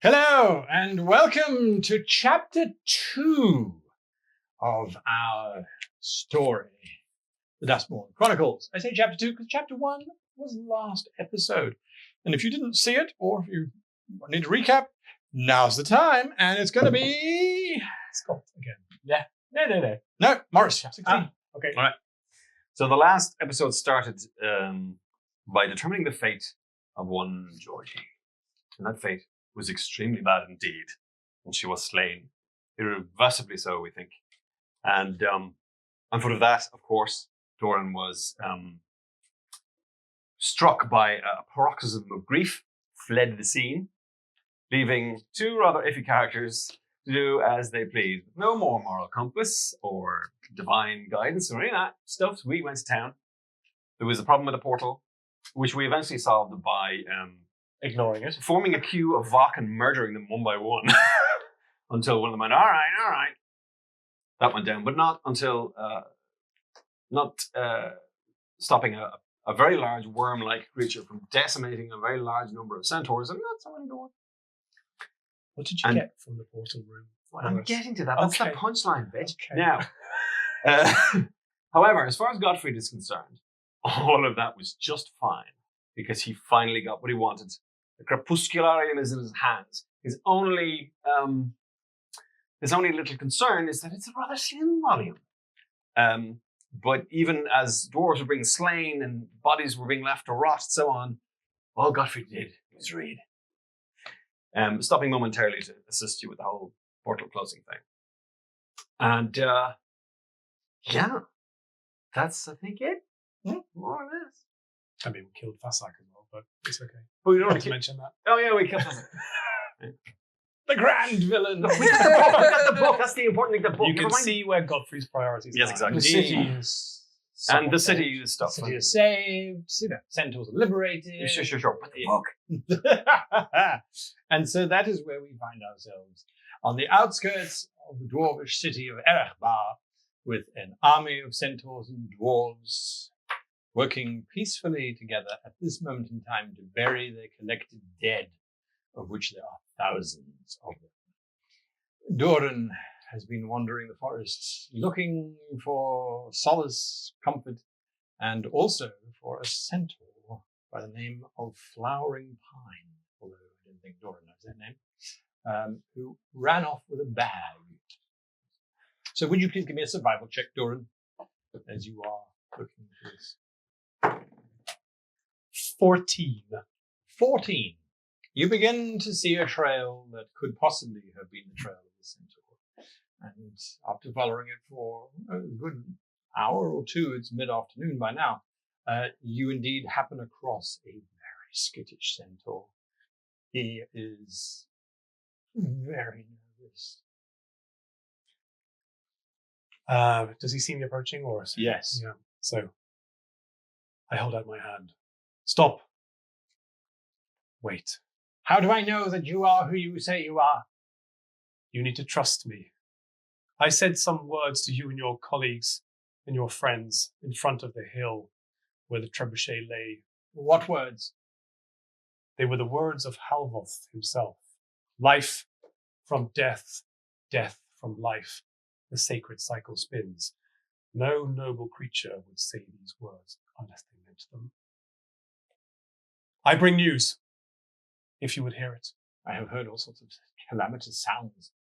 Hello, and welcome to Chapter 2 of our story, the Duskmourn Chronicles. I say Chapter 2 because Chapter 1 was the last episode. And if you didn't see it, or if you need to recap, now's the time, and it's going to be... Scott again. Yeah. No, Maurice. 16. Okay. All right. So the last episode started by determining the fate of one Georgie. And that fate was extremely bad indeed. And she was slain. Irreversibly so, we think. And on foot of that, of course, Doran was struck by a paroxysm of grief, fled the scene, leaving two rather iffy characters to do as they please. No more moral compass or divine guidance or any of that stuff. We went to town. There was a problem with the portal, which we eventually solved by Ignoring it. forming a queue of Vok and murdering them one by one until one of them went, all right. That went down, but not until stopping a very large worm-like creature from decimating a very large number of centaurs, and that's how it went. What did you get from the portal room? I'm getting to that. That's Okay. the punchline, bitch. Okay. Now, however, as far as Gottfried is concerned, all of that was just fine because he finally got what he wanted. The Crepuscularium is in his hands. His only little concern is that it's a rather slim volume. But even as dwarves were being slain and bodies were being left to rot, so on, all Gottfried did was read. Stopping momentarily to assist you with the whole portal closing thing. And yeah, that's, I think, it. More or less. I mean, we killed Fasak as well, but it's okay. But we don't Not want to to mention that. Oh, yeah, we killed The grand villain. We got the book. That's the important thing. The book. You Never can mind. see where Godfrey's priorities Yes, lie. exactly. The city is... And the city is stuff. The city is saved. Centaurs are liberated. Sure. But the book. And so that is where we find ourselves, on the outskirts of the dwarvish city of Erechbar, with an army of centaurs and dwarves working peacefully together at this moment in time to bury their collected dead, of which there are thousands of them. Doran has been wandering the forests, looking for solace, comfort, and also for a centaur by the name of Flowering Pine, although I don't think Doran knows that name, who ran off with a bag. So would you please give me a survival check, Doran, as you are looking for this? 14. 14. You begin to see a trail that could possibly have been the trail of the centaur. And after following it for a good hour or two, it's mid-afternoon by now, you indeed happen across a very skittish centaur. He is very nervous. Does he see me approaching or? Yes. Yeah. So I hold out my hand. Stop. Wait. How do I know that you are who you say you are? You need to trust me. I said some words to you and your colleagues and your friends in front of the hill where the trebuchet lay. What words? They were the words of Halvoth himself. Life from death, death from life. The sacred cycle spins. No noble creature would say these words unless they meant them. I bring news, if you would hear it. I have heard all sorts of calamitous sounds.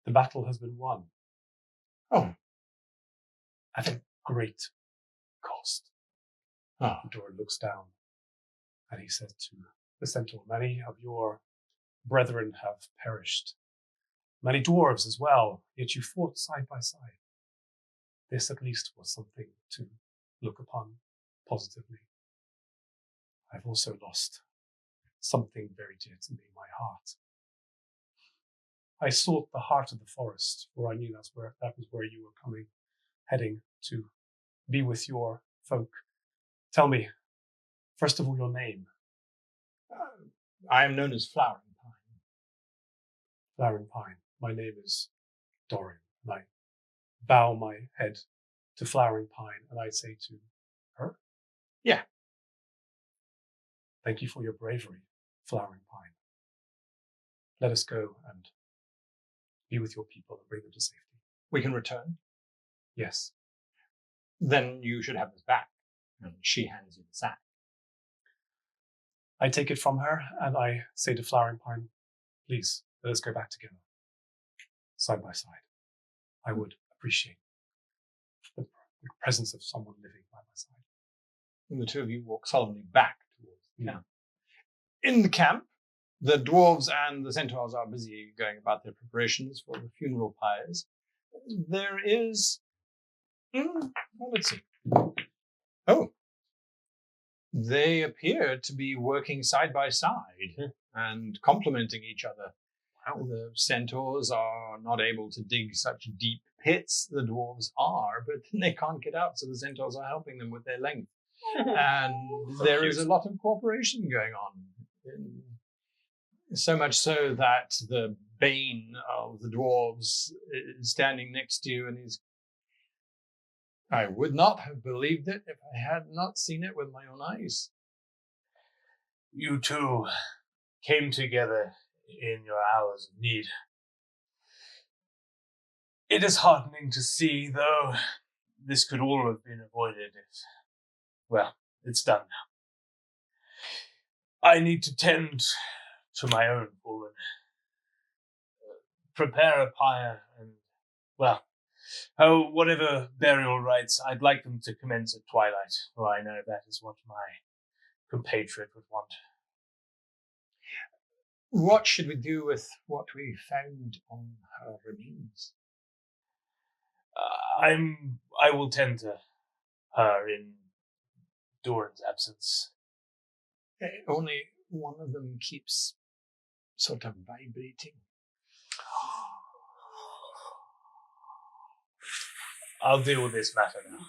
The battle has been won. Oh. At a great cost. Ah. Doran looks down and he says to the centaur, many of your brethren have perished. Many dwarves as well, yet you fought side by side. This at least was something to look upon positively. I've also lost something very dear to me, my heart. I sought the heart of the forest, for I knew that was where you were heading to be with your folk. Tell me, first of all, your name. I am known as Flowering Pine. Flowering Pine. My name is Doran, and I bow my head to Flowering Pine, and I say to her, Yeah. Thank you for your bravery. flowering pine. Let us go and be with your people and bring them to safety. We can return. Yes. Then you should have this back. And she hands you the sack. I take it from her and I say to flowering pine, please, let us go back together, side by side. I would appreciate the presence of someone living by my side. And the two of you walk solemnly back towards the camp. In the camp, the dwarves and the centaurs are busy going about their preparations for the funeral pyres. There is... well, let's see. Oh. They appear to be working side by side and complementing each other. Wow. The centaurs are not able to dig such deep pits. The dwarves are, but they can't get out, so the centaurs are helping them with their length. And there is a lot of cooperation going on. So much so that the bane of the dwarves is standing next to you and he's... I would not have believed it if I had not seen it with my own eyes. You two came together in your hours of need. It is heartening to see, though this could all have been avoided if, well, it's done now. I need to tend to my own fallen. Prepare a pyre and, well, whatever burial rites, I'd like them to commence at twilight, for I know that is what my compatriot would want. What should we do with what we found on her remains? I will tend to her in Doran's absence. Only one of them keeps sort of vibrating. I'll deal with this matter now.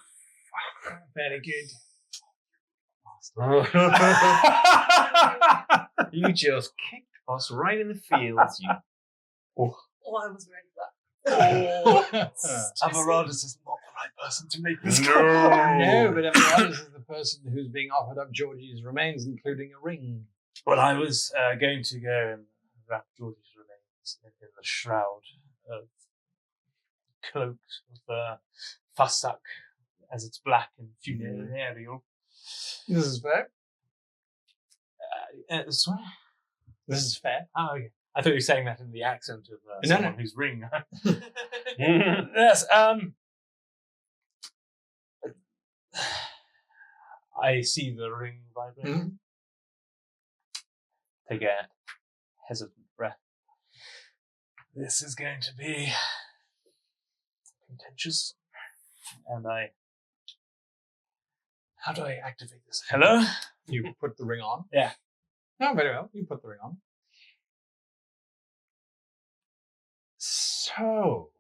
Very good. You just kicked us right in the feels, you. Oh, I was ready for that. Avaradis is not the right person to make this No. call. No, but Emiratis is the person who's being offered up Georgie's remains, including a ring. Well, I was going to go and wrap Georgie's remains in the shroud of cloak of fussack, as it's black and funereal. This is fair. Sorry? This is fair. Oh, okay. I thought you were saying that in the accent of No, someone no. who's ring. Yes. I see the ring vibrating. Mm-hmm. Take a hesitant breath. This is going to be contentious. And how do I activate this? Hello? You put the ring on? Yeah. No, very well. You put the ring on. So,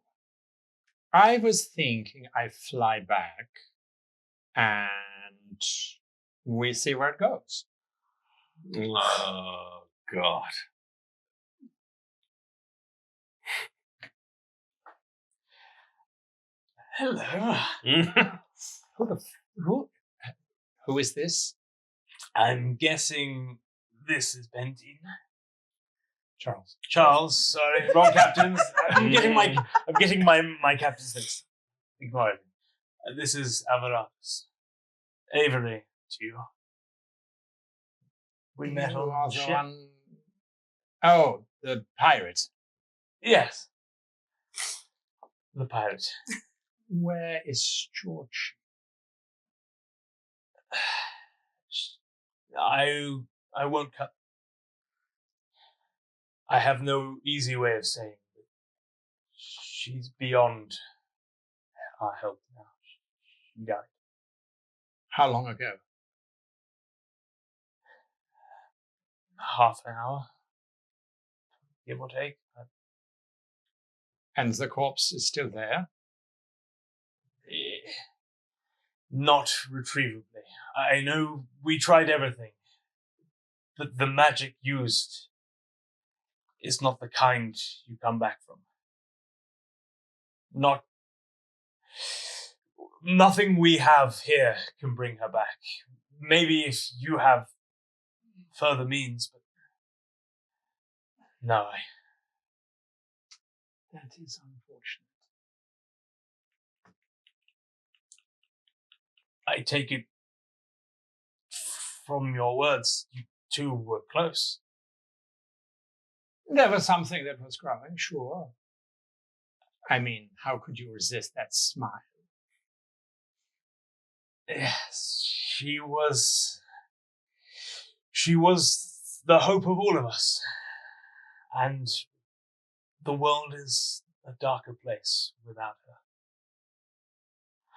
I was thinking I fly back and we see where it goes. Oh, God. Hello. Who is this? I'm guessing this is Bentine. Charles. Sorry, wrong captains. I'm getting my captain's list. Ignore it. This is Avaradis. Avery, to you. We met You on are the the ship. one... Oh, the pirate. Yes. The pirate. Where is George? I won't cut. I have no easy way of saying it. She's beyond our help now. She died. How long ago? Half an hour, give or take. And the corpse is still there? Not retrievably. I know we tried everything. But the magic used is not the kind you come back from. Nothing we have here can bring her back. Maybe if you have further means, but No, That is unfortunate. I take it from your words, you two were close. There was something that was growing, sure. I mean, how could you resist that smile? Yes, she was the hope of all of us. And the world is a darker place without her.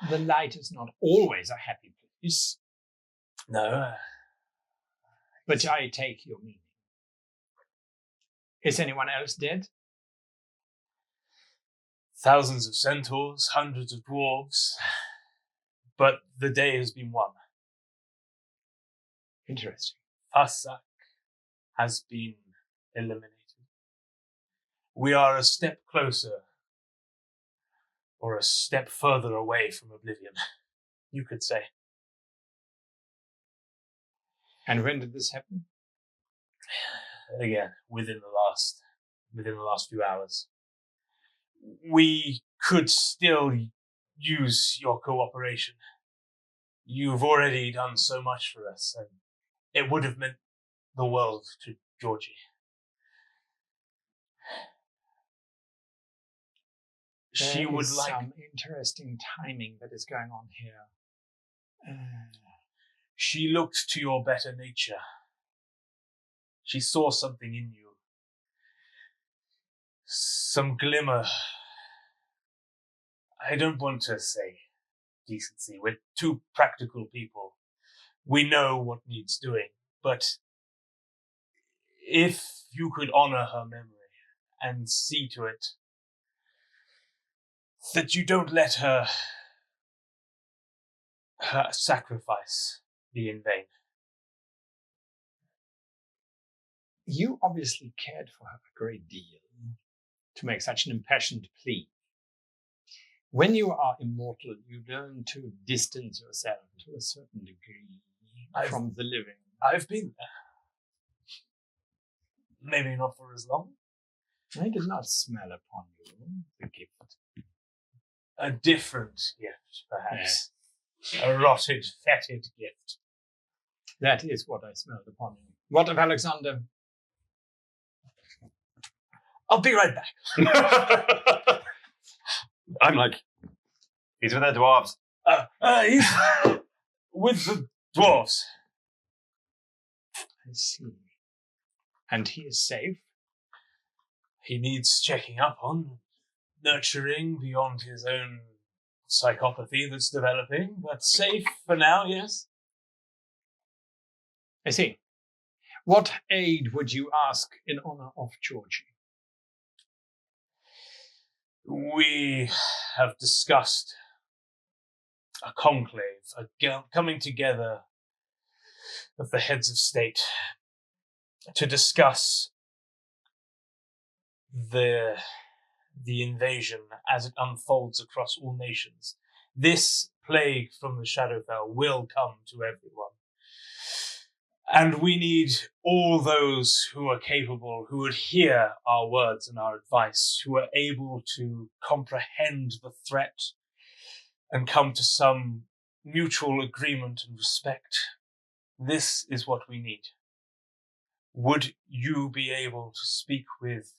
The light is not always a happy place. No. But I take your meaning. Is anyone else dead? Thousands of centaurs, hundreds of dwarves. But the day has been won. Interesting. Fasak has been eliminated. We are a step closer, or a step further away from oblivion, you could say. And when did this happen? Again, within the last few hours. We could still use your cooperation. You've already done so much for us, and it would have meant the world to Georgie. She would like some interesting timing that is going on here. She looked to your better nature. She saw something in you. Some glimmer. I don't want to say decency. We're two practical people. We know what needs doing. But if you could honor her memory and see to it that you don't let her sacrifice be in vain. You obviously cared for her a great deal to make such an impassioned plea. When you are immortal, you learn to distance yourself to a certain degree from the living. I've been there. Maybe not for as long. I did not smell upon you the gift. A different gift, perhaps. Yeah. A rotted, fetid gift. That is what I smelled upon you. What of Alexander? I'll be right back. I'm like, he's with the dwarves. He's with the dwarves. I see. And he is safe? He needs checking up on, nurturing beyond his own psychopathy that's developing, but safe for now, yes? I see. What aid would you ask in honor of Georgie? We have discussed a conclave, a coming together of the heads of state to discuss the invasion as it unfolds across all nations. This plague from the Shadowfell will come to everyone. And we need all those who are capable, who would hear our words and our advice, who are able to comprehend the threat and come to some mutual agreement and respect. This is what we need. Would you be able to speak with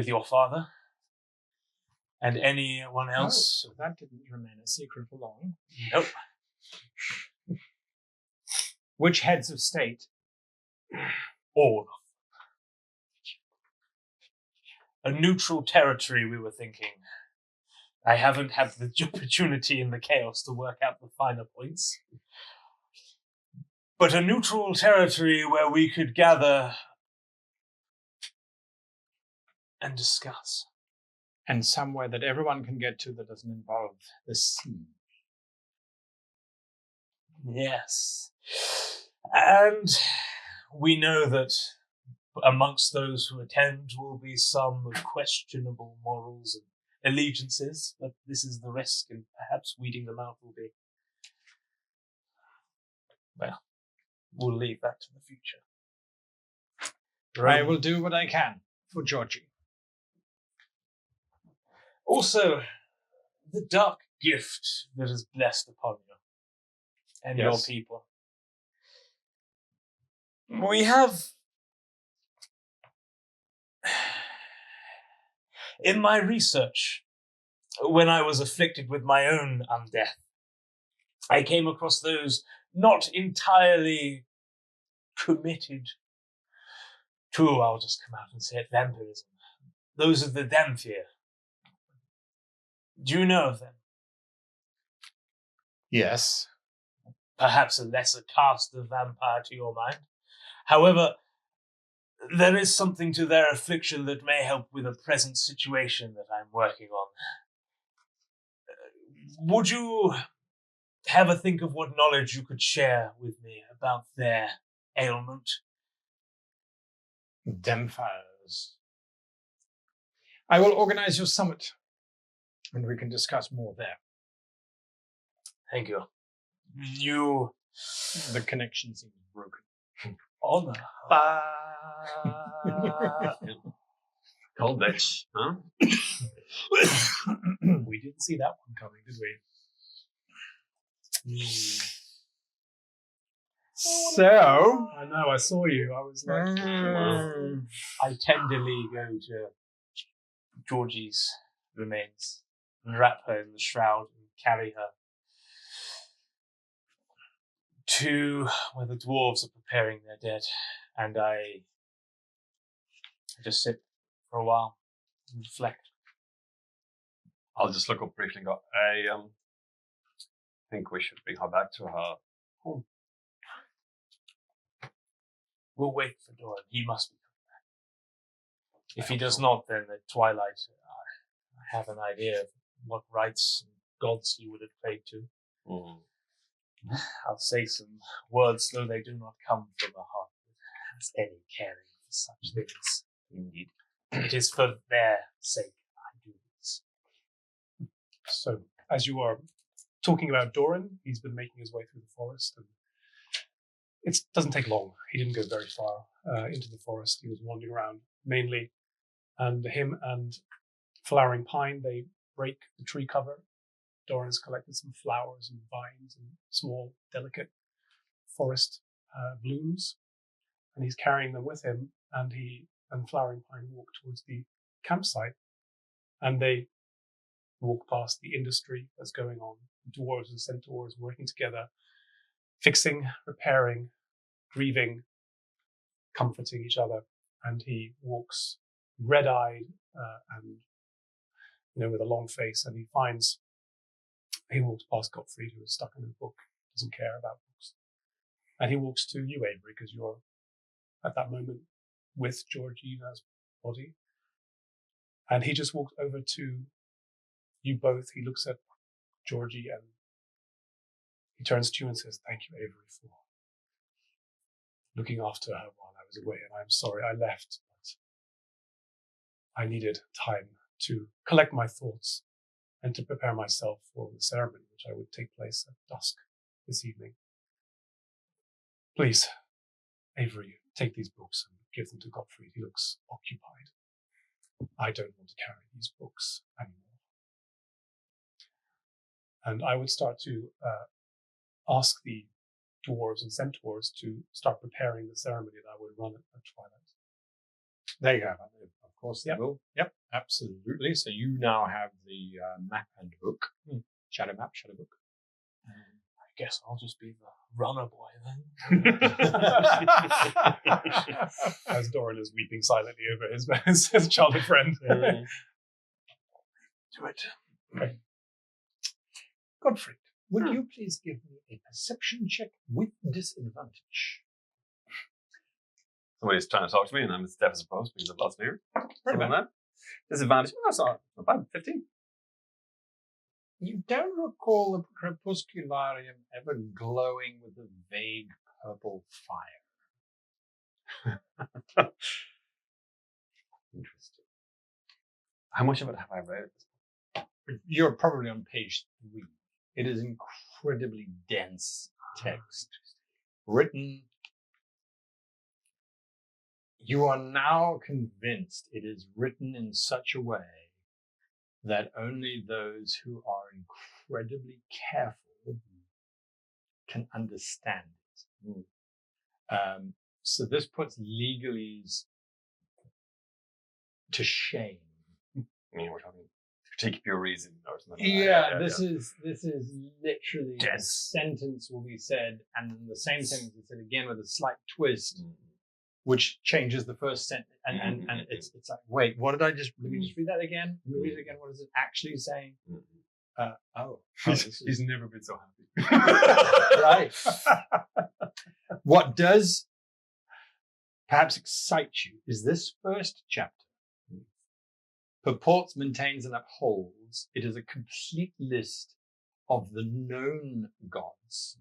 your father and anyone else? Oh, so that didn't remain a secret for long. Nope. Which heads of state? All of them. A neutral territory, we were thinking. I haven't had the opportunity in the chaos to work out the finer points. But a neutral territory where we could gather and discuss. And somewhere that everyone can get to that doesn't involve the sea. Yes. And we know that amongst those who attend will be some of questionable morals and allegiances, but this is the risk, and perhaps weeding them out will be... Well, we'll leave that to the future. I will do what I can for Georgie. Also, the dark gift that is blessed upon you and your Yes. people. We have... In my research, when I was afflicted with my own undeath, I came across those not entirely committed to, I'll just come out and say it, vampirism. Those of the Damphir. Do you know of them? Yes. Perhaps a lesser caste of vampire to your mind. However, there is something to their affliction that may help with a present situation that I'm working on. Would you have a think of what knowledge you could share with me about their ailment? Damphires. I will organize your summit, and we can discuss more there. Thank you. The connection seems broken. Honor. Cold bitch, huh? We didn't see that one coming, did we? So, I know, I saw you. I was like, I tenderly go to Georgie's remains and wrap her in the shroud and carry her to where the dwarves are preparing their dead. And I just sit for a while and reflect. I'll just look up briefly and go, I think we should bring her back to her home. We'll wait for Doran. He must be coming back. If he does not, then at twilight, I have an idea of what rites and gods he would have prayed to. Mm. I'll say some words, though they do not come from the heart that has any caring for such things. Indeed. It is for their sake I do this. so as you are talking about Doran, he's been making his way through the forest, and it doesn't take long. He didn't go very far into the forest. He was wandering around mainly, and him and Flowering Pine, they break the tree cover. Doran has collected some flowers and vines and small, delicate forest blooms, and he's carrying them with him. And he and Flowering Pine walk towards the campsite, and they walk past the industry that's going on. Dwarves and centaurs working together, fixing, repairing, grieving, comforting each other. And he walks red-eyed and with a long face, and he walks past Gottfried, who is stuck in a book, doesn't care about books. And he walks to you, Avery, because you're at that moment with Georgina's body. And he just walks over to you both. He looks at Georgie and he turns to you and says, "Thank you, Avery, for looking after her while I was away. And I'm sorry I left, but I needed time to collect my thoughts and to prepare myself for the ceremony, which I would take place at dusk this evening. Please, Avery, take these books and give them to Gottfried. He looks occupied. I don't want to carry these books anymore." And I would start to ask the dwarves and centaurs to start preparing the ceremony that I would run at twilight. There you have it. Of course they Yep. will. Yep, absolutely. So you now have the map and book. Shadow map, shadow book. I guess I'll just be the runner boy then. As Doran is weeping silently over his childhood friend. Do it. Okay. Gottfried, would you please give me a perception check with disadvantage? Somebody's trying to talk to me, and I'm as deaf as a post because I've lost my ear. Pretty Something bad. like that. Disadvantage. Oh, that's not bad. 15. You don't recall the crepuscularium ever glowing with a vague purple fire. Interesting. How much of it have I read? You're probably on page 3. It is incredibly dense text, written You are now convinced it is written in such a way that only those who are incredibly careful can understand it. So this puts legalese to shame. I mean, we're talking critique pure reason or something. This is literally a Yes. sentence will be said, and the same sentence is said again with a slight twist, which changes the first sentence. And it's like, wait, what did I just? Let me just read that again. Let me read it again. What is it actually saying? This is He's never been so happy. right. What does perhaps excite you is this first chapter purports, maintains, and upholds. It is a complete list of the known gods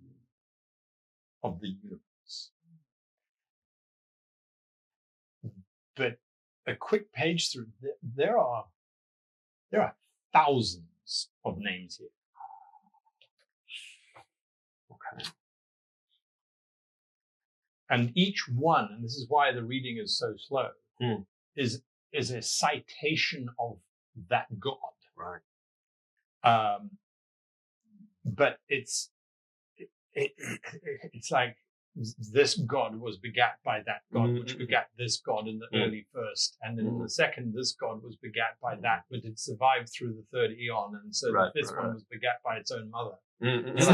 of the universe. But a quick page through, there are thousands of names here. Okay. And each one, and this is why the reading is so slow, is a citation of that god. Right. But it's like this god was begat by that god, which begat this god in the early first, and then in the second, this god was begat by that, but it survived through the third eon, and so the fifth one was begat by its own mother. It's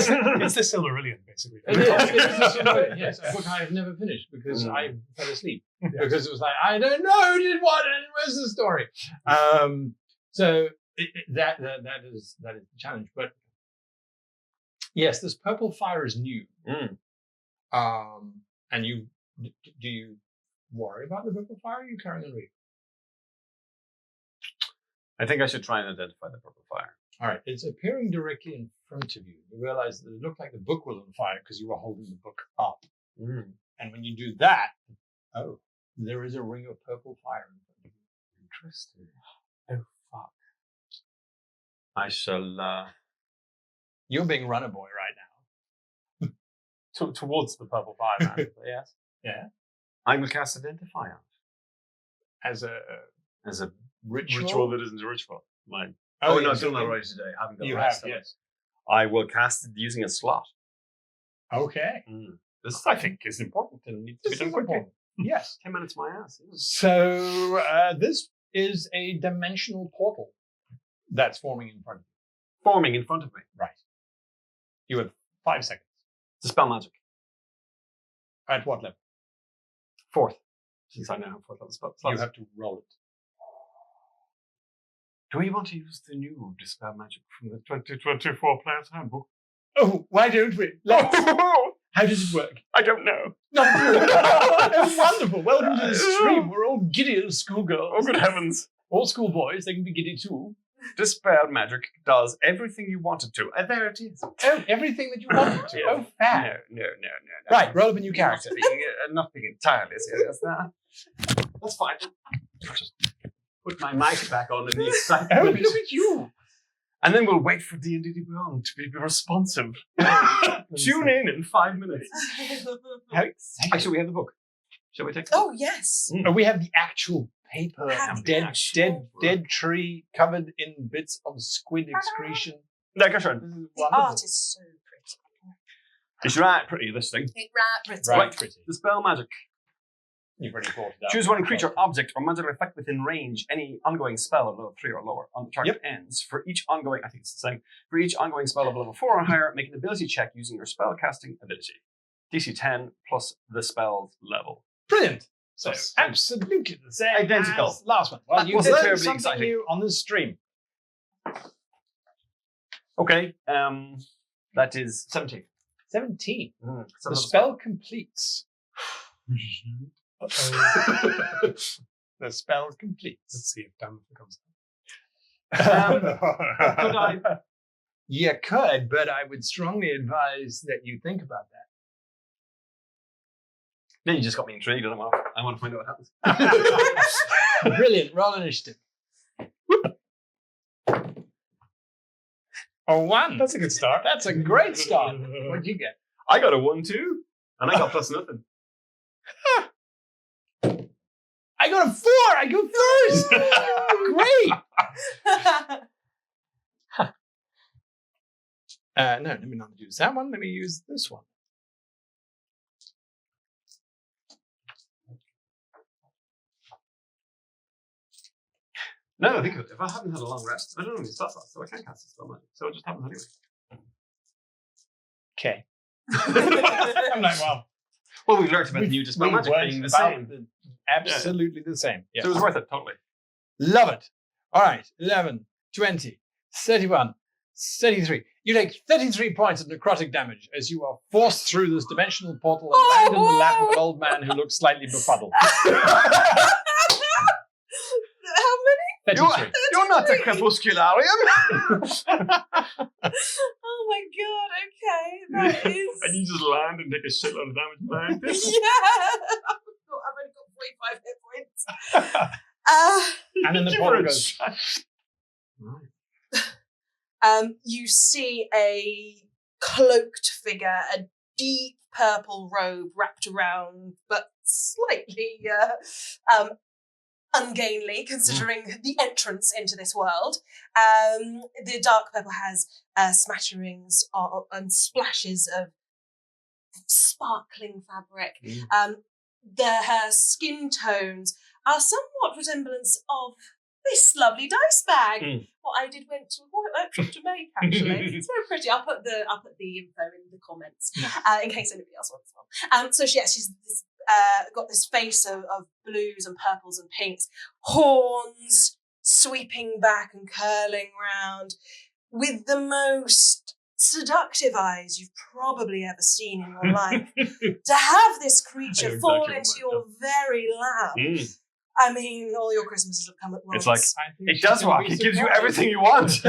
the Silmarillion, basically. It is the Silmarillion, yes, a book I have never finished because I fell asleep. Because it was like, I don't know who did what and where's the story. So that is the challenge. But yes, this purple fire is new. And do you worry about the purple fire? Or are you carrying on reading? I think I should try and identify the purple fire. All right, it's appearing directly in front of you. You realize that it looked like the book was on fire because you were holding the book up. And when you do that, there is a ring of purple fire in front of you. Interesting. Oh, fuck. I shall... You're being runner boy right now. Towards the purple fire man. Yes. Yeah. I will cast Identify out. As a ritual that isn't a ritual. Mine. Oh, no, yes, I've done that okay. already today. I haven't got You the rest have, of it. yes. I will cast it using a slot. Okay. This, I think, is important and needs to be This done is quickly. important. Yes. 10 minutes, my ass. So this is a dimensional portal that's forming in front of you. Forming in front of me. Right. You have 5 seconds. It's a spell magic. At what level? 4th. Since I now have 4th level spell. You have to roll it. Do we want to use the new Dispel Magic from the 2024 Player's Handbook? Oh, why don't we? Let's. How does it work? I don't know. Oh, wonderful. Welcome to the stream. We're all giddy as schoolgirls. Oh, good heavens. All schoolboys, they can be giddy too. Dispel Magic does everything you want it to. And there it is. Oh, everything that you wanted to. Oh, fab. No. Right, roll up a new character. Not being entirely serious now. That's fine. I'll just put my mic back on in the Oh, excitement. look at you. And then we'll wait for D&D Beyond to be responsive. Tune in 5 minutes. How exciting. Actually, we have the book. Shall we take it? Oh, yes. Oh, we have the actual paper. Have the Dead actual dead tree covered in bits of squid excretion. No, go on. This is The wonderful. art is so pretty. It's right pretty, this thing. Pretty. Right, pretty. Dispel Magic. You've already brought it up. Choose one creature, object, or magical effect within range. Any ongoing spell of level 3 or lower on the target ends. For each ongoing, I think it's the same. For each ongoing spell of level 4 or higher, make an ability check using your spell casting ability. DC 10 plus the spell's level. Brilliant. So Yes. absolutely the same. Identical. as last one. Well, That you wasn't learned terribly something exciting. new on the stream. Okay, that is 17. 17. So The spell completes. The spell completes. Let's see if Dan comes. Could I? You could, but I would strongly advise that you think about that. Then you just got me intrigued, and I want to find out what happens. Brilliant. Roll initiative. A 1. That's a good start. That's a great start. What'd you get? I got a 1 too, and I got plus nothing. I got a 4. I go first. Great. No, let me not use that one. Let me use this one. No, think of it. If I haven't had a long rest, I don't know any spell slots, so I can't cast a spell magic. So it just happens anyway. Okay. I'm like, Well, we've learned about the new dispel magic being the same. Absolutely the same. Yeah. So it was worth it, totally. Love it. All right. 11, 20, 31, 33. You take 33 points of necrotic damage as you are forced through this dimensional portal and land in the lap of an old man who looks slightly befuddled. How many? 33. You're not a crepuscularium. Oh my god, okay. That is... And you just land and take a shitload of damage behind this. Yeah! I've only got 45 hit points. And then the You portal were a goes. You see a cloaked figure, a deep purple robe wrapped around, but slightly ungainly, considering the entrance into this world. The dark purple has smatterings and splashes of sparkling fabric. Her skin tones are somewhat resemblance of this lovely dice bag. What I did went to a workshop to make, actually. It's very pretty. I'll put the info in the comments in case anybody else wants one. So she's this, got this face of blues and purples and pinks, horns sweeping back and curling round, with the most seductive eyes you've probably ever seen in your life. To have this creature fall into your very lap. I mean, all your Christmases have come at once. It's like, it does work. It gives you everything you want.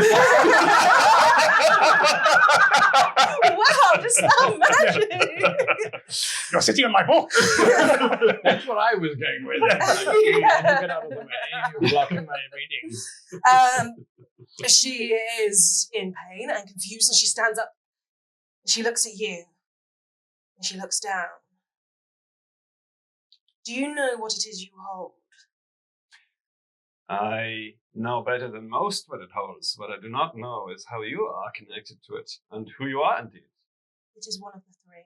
Wow, just how magic! You're sitting on my book. That's what I was going with. You get out of the way. You're blocking my reading. She is in pain and confused, and she stands up. She looks at you, and she looks down. Do you know what it is you hold? I know better than most what it holds. What I do not know is how you are connected to it, and who you are indeed. It is one of the three.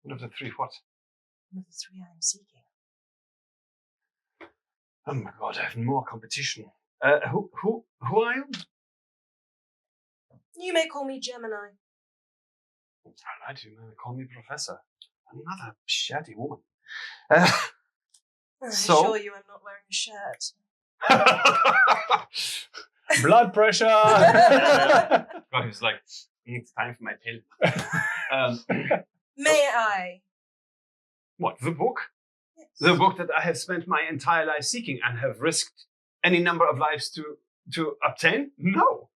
One of the three what? One of the three I am seeking. Oh my god, I have more competition. Who are you? You may call me Gemini. Alright, you may call me Professor. Another shabby woman. I So? assure you I'm not wearing a shirt. Blood pressure. God, he was like, it's time for my pill. May I? What, the book? Yes. The book that I have spent my entire life seeking and have risked any number of lives to obtain? No,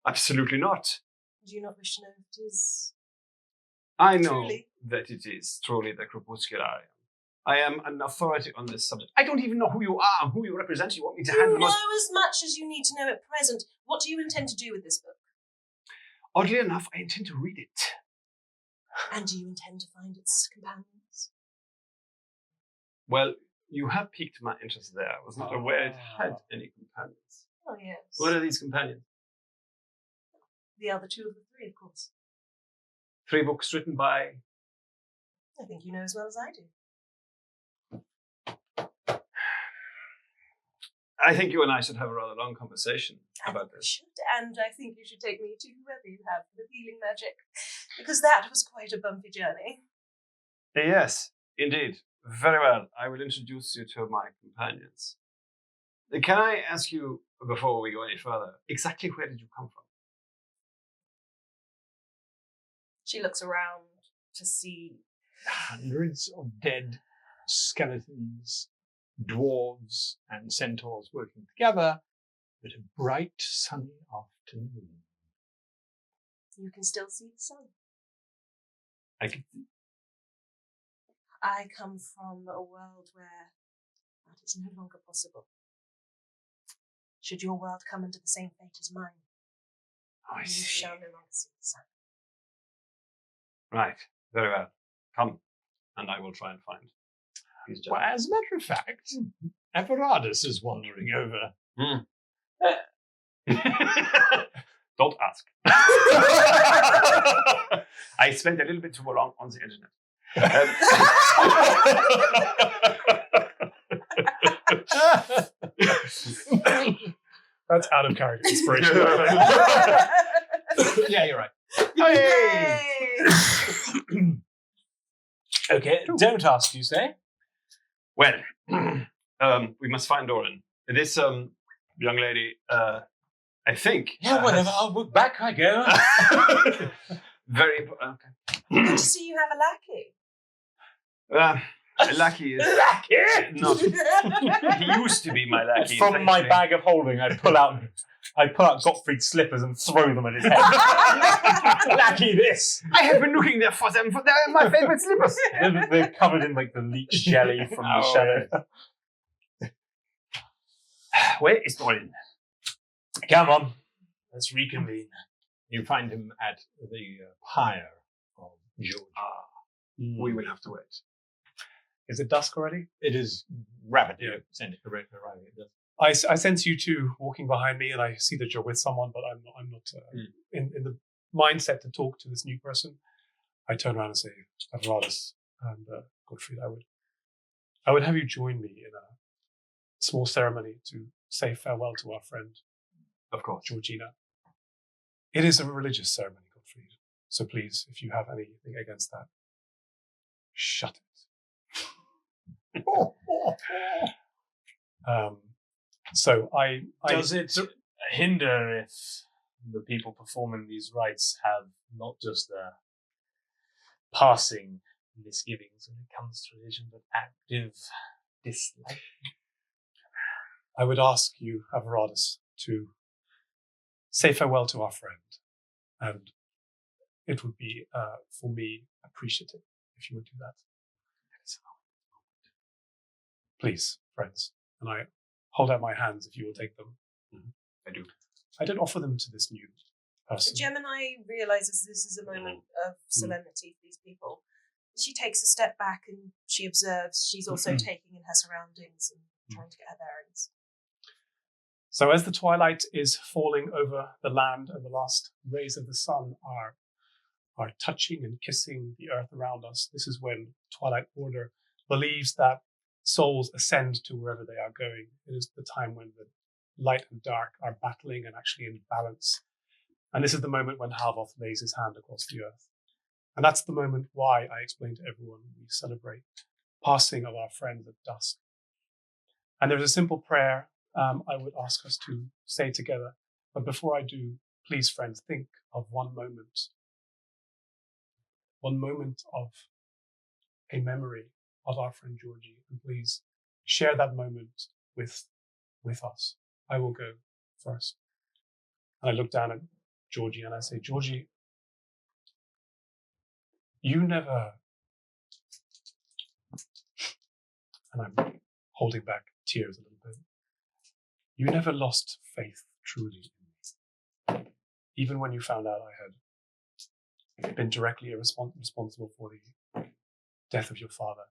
absolutely not. Do you not wish to know if it is? I know Truly? that it is truly the Crepuscularium. I am an authority on this subject. I don't even know who you are, who you represent. You want me to hand You the know most... as much as you need to know at present. What do you intend to do with this book? Oddly enough, I intend to read it. And do you intend to find its companions? Well, you have piqued my interest there. I was not aware it had any companions. Oh, yes. What are these companions? The other two of the three, of course. 3 books written by... I think you know as well as I do. I think you and I should have a rather long conversation about We this. should, and I think you should take me to whoever you have for the healing magic, because that was quite a bumpy journey. Yes, indeed. Very well. I will introduce you to my companions. Can I ask you, before we go any further, exactly where did you come from? She looks around to see. Hundreds of dead skeletons, dwarves, and centaurs working together, but a bright, sunny afternoon. You can still see the sun. I can... I come from a world where that is no longer possible. Should your world come into the same fate as mine, I you see. shall no longer see the sun. Right. Very well. Come, and I will try and find Well, as a matter of fact, Everardus is wandering over. Don't ask. I spent a little bit too long on the internet. That's out of character inspiration. Yeah, you're right. Hey! Okay, don't ask, you say? Well, we must find Doran. This young lady, I think. Yeah, whenever I'll look back, I go. Very okay. Good to see you have a lackey. Lackey is not. He used to be my lackey. From my bag of holding, I pull out Gottfried's slippers and throw them at his head. Lackey, this! I have been looking there for them. They're my favorite slippers. They're covered in like the leech jelly from the shadow. Where is Doran? Come on, let's reconvene. You find him at the pyre of Georgie. We will have to wait. Is it dusk already? It is rapidly arriving. I sense you two walking behind me, and I see that you're with someone, but I'm not in the mindset to talk to this new person. I turn around and say, Everardus and Gottfried, I would have you join me in a small ceremony to say farewell to our friend, Of course. Georgina. It is a religious ceremony, Gottfried. So please, if you have anything against that, shut it. So Does it hinder if the people performing these rites have not just their passing misgivings when it comes to religion, but active dislike? I would ask you, Everardus, to say farewell to our friend, and it would be, for me, appreciative if you would do that. Please, friends, and I hold out my hands if you will take them. I do. I did offer them to this new person. Gemini realizes this is a moment of solemnity for these people. She takes a step back and she observes. She's also taking in her surroundings and trying to get her bearings. So as the twilight is falling over the land and the last rays of the sun are touching and kissing the earth around us, this is when Twilight Order believes that souls ascend to wherever they are going. It is the time when the light and dark are battling and actually in balance. And this is the moment when Halvoth lays his hand across the earth. And that's the moment why I explain to everyone we celebrate passing of our friends at dusk. And there's a simple prayer I would ask us to say together. But before I do, please, friends, think of one moment of a memory of our friend Georgie, and please share that moment with us. I will go first. And I look down at Georgie and I say, Georgie, you never, and I'm holding back tears a little bit, you never lost faith truly in me. Even when you found out I had been directly responsible for the death of your father,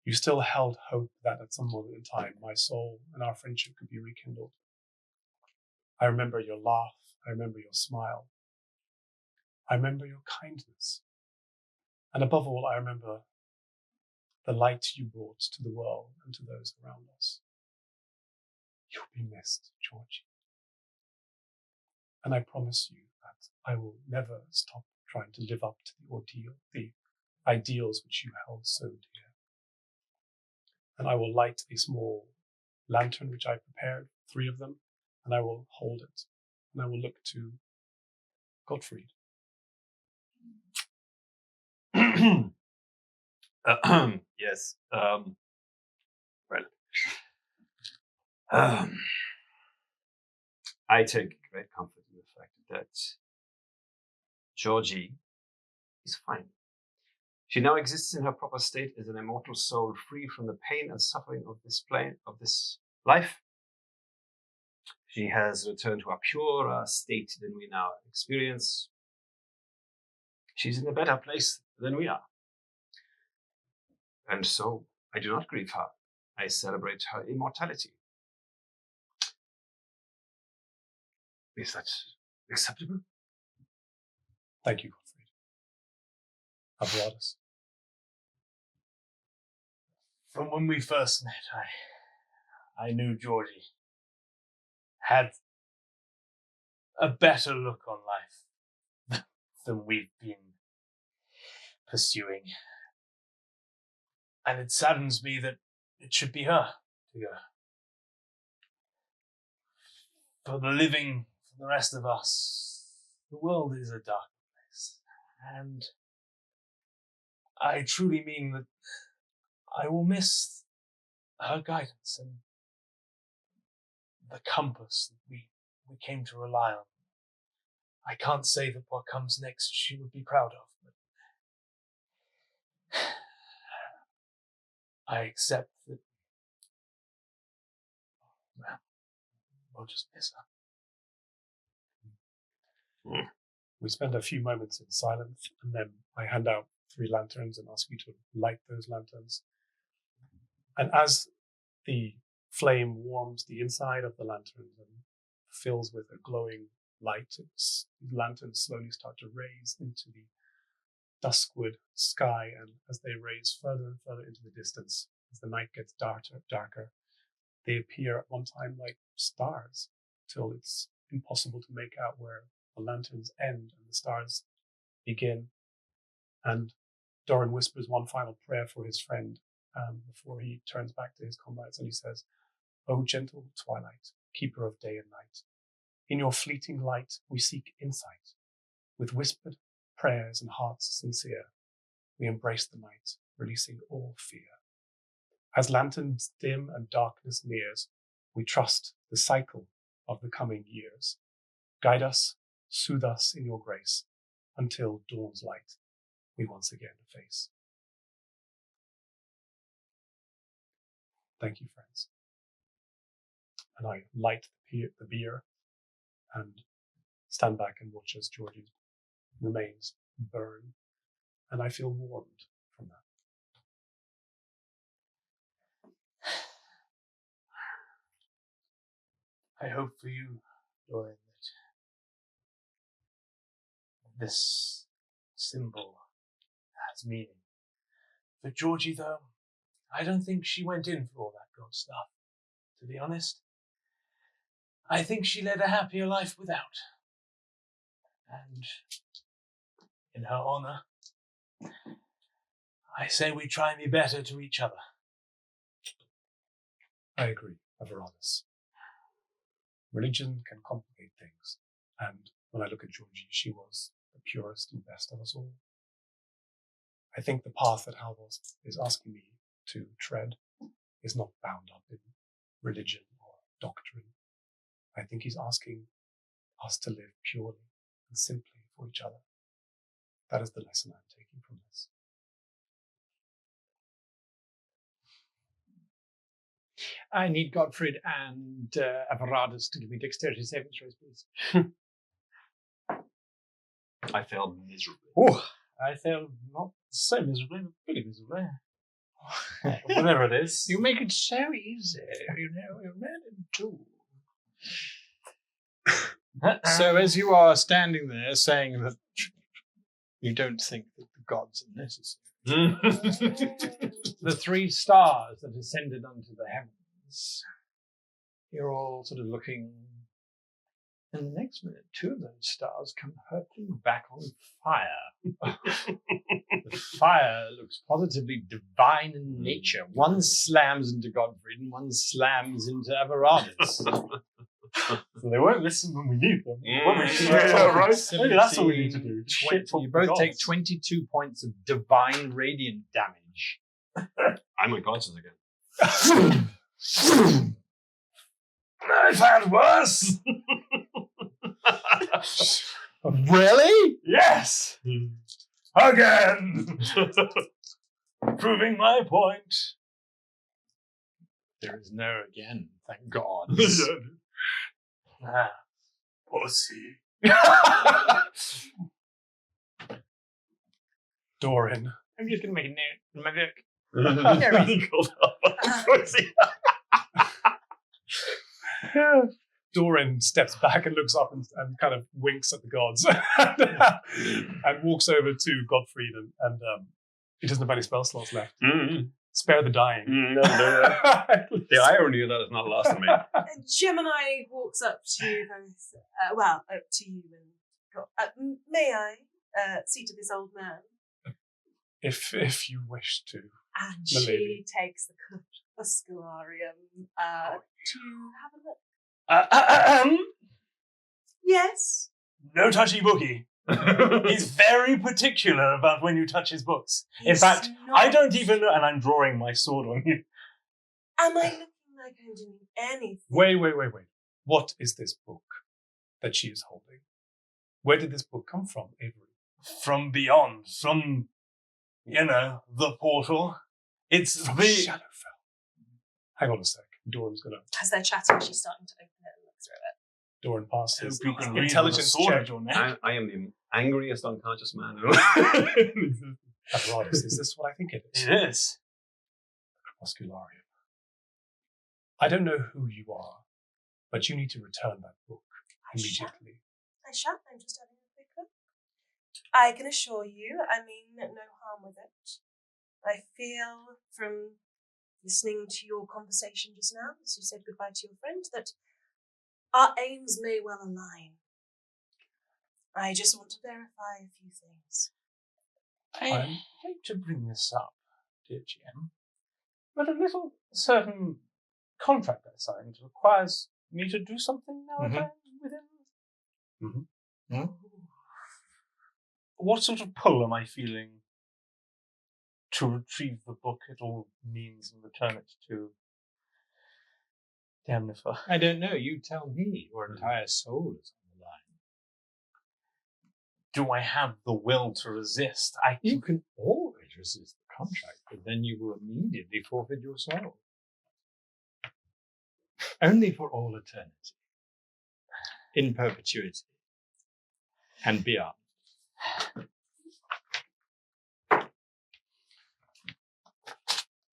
you still held hope that at some moment in time, my soul and our friendship could be rekindled. I remember your laugh. I remember your smile. I remember your kindness. And above all, I remember the light you brought to the world and to those around us. You'll be missed, Georgie. And I promise you that I will never stop trying to live up to the ideals which you held so dear. And I will light a small lantern which I prepared, 3 of them, and I will hold it. And I will look to Gottfried. Yes. I take great comfort in the fact that Georgie is fine. She now exists in her proper state as an immortal soul, free from the pain and suffering of this plane, of this life. She has returned to a purer state than we now experience. She's in a better place than we are. And so I do not grieve her. I celebrate her immortality. Is that acceptable? Thank you, Godfrey. Avradus. From when we first met, I knew Georgie had a better look on life than we've been pursuing. And it saddens me that it should be her to go. For the living, for the rest of us, the world is a dark place. And I truly mean that I will miss her guidance and the compass that we came to rely on. I can't say that what comes next she would be proud of, but I accept that, well, we'll just miss her. We spend a few moments in silence, and then I hand out 3 lanterns and ask you to light those lanterns. And as the flame warms the inside of the lanterns and fills with a glowing light, the lanterns slowly start to raise into the duskwood sky, and as they raise further and further into the distance, as the night gets darker, they appear at one time like stars, till it's impossible to make out where the lanterns end and the stars begin. And Doran whispers one final prayer for his friend before he turns back to his comrades, and he says, "O gentle twilight, keeper of day and night, in your fleeting light we seek insight. With whispered prayers and hearts sincere, we embrace the night, releasing all fear. As lanterns dim and darkness nears, we trust the cycle of the coming years. Guide us, soothe us in your grace, until dawn's light we once again face." Thank you, friends. And I light the beer and stand back and watch as Georgie's remains burn, and I feel warmed from that. I hope for you, Doran, that this symbol has meaning. For Georgie, though, I don't think she went in for all that god stuff, to be honest. I think she led a happier life without. And in her honor, I say we try and be better to each other. I agree, Avradus. Religion can complicate things, and when I look at Georgie, she was the purest and best of us all. I think the path that Halvor is asking me to tread is not bound up in religion or doctrine. I think he's asking us to live purely and simply for each other. That is the lesson I'm taking from this. I need Godfrey and Avradus to give me dexterity saving throws, please. I failed miserably. Oh, I failed not so miserably, but pretty miserably. Whatever it is. You make it so easy, you know, you're men too. So as you are standing there saying that you don't think that the gods are necessary, the 3 stars that ascended onto the heavens, you're all sort of looking, and the next minute 2 of those stars come hurtling back on fire. The fire looks positively divine in nature. One slams into Godfrey and one slams into Avradus. So they won't listen when we need them. Right? Maybe that's what we need to do. 20, you both take 22 points of divine radiant damage. I'm unconscious again. I've had worse. Really? Yes. Again. Proving my point. There is no again, thank God. Pussy. Doran, I'm just going to make a note in my book. Doran steps back and looks up and kind of winks at the gods and walks over to Gottfried and he doesn't have any spell slots left. Spare the dying. The irony of that is not lost on me. Gemini walks up to you both. Up to you and may I see to this old man? If you wish to. And milady. she takes the Crepuscularium to have a look. Yes. No touchy booky. He's very particular about when you touch his books. In fact, I don't even know, and I'm drawing my sword on you. Am I looking like I'm doing anything? Wait. What is this book that she is holding? Where did this book come from, Avery? From beyond, from, the portal. It's From the... Shadowfell. Hang on a sec. Doran's gonna... As they're chatting, she's starting to open it and look through it. Doran passes his Hope you can read intelligence with a sword check. at your neck. I am the angriest unconscious man. Apparatus. Is this what I think it is? It is. Crepuscularium. I don't know who you are, but you need to return that book immediately. I shall. I'm just having a quick look. I can assure you, I mean no harm with it. I feel from listening to your conversation just now, as you said goodbye to your friend, that our aims may well align. I just want to verify a few things. I hate to bring this up, dear GM, but a little certain contract I signed requires me to do something now and then with him. What sort of pull am I feeling to retrieve the book it all means and return it to Damnifer? I don't know. You tell me. Your entire soul is on the line. Do I have the will to resist? You can always resist the contract, but then you will immediately forfeit your soul. Only for all eternity. In perpetuity. And beyond.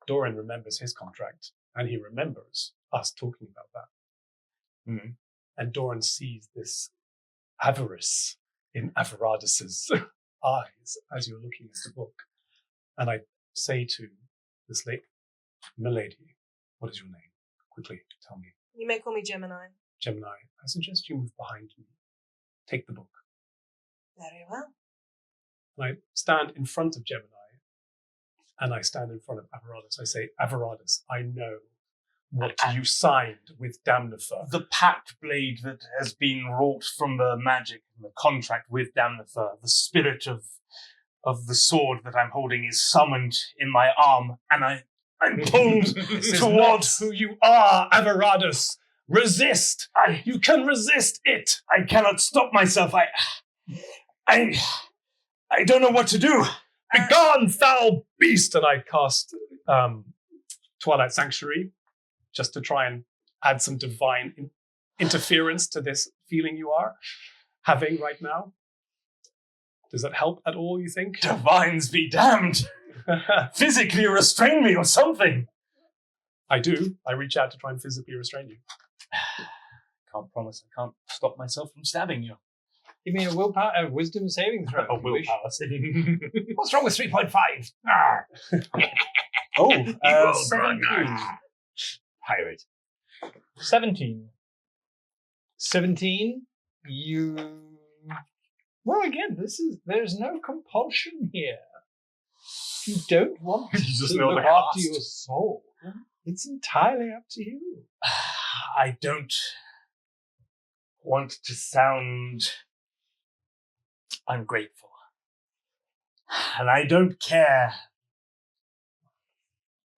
Doran remembers his contract, and he remembers us talking about that. And Doran sees this avarice in Avaradis's eyes as you're looking at the book. And I say to this milady, what is your name? Quickly, tell me. You may call me Gemini. Gemini, I suggest you move behind me. Take the book. Very well. And I stand in front of Gemini, and I stand in front of Avaradis. I say, Avaradis, I know what you signed with Damnifer. The pact blade that has been wrought from the magic and the contract with Damnifer, the spirit of the sword that I'm holding is summoned in my arm, and I'm pulled towards who you are, Avaradis. Resist. You can resist it. I cannot stop myself. I don't know what to do. Begone, foul beast! And I cast Twilight Sanctuary just to try and add some divine interference to this feeling you are having right now. Does that help at all, you think? Divines be damned. Physically restrain me or something. I do. I reach out to try and physically restrain you. Can't promise I can't stop myself from stabbing you. Give me a wisdom saving throw. A willpower saving. What's wrong with 3.5? Oh, Evil 17. Pirate. 17. 17. Well, again, there's no compulsion here. If you don't want just to know look the after cost. your soul, it's entirely up to you. I don't want to sound ungrateful. And I don't care.